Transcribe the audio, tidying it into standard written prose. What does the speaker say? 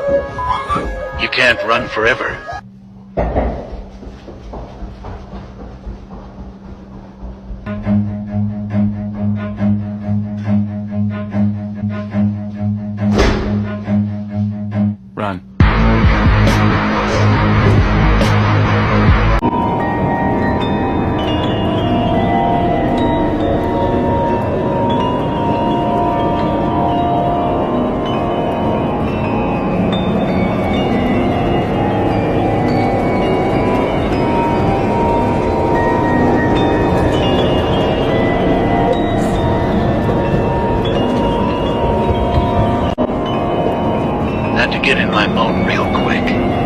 You can't run forever. Run. Had to get in my mode real quick.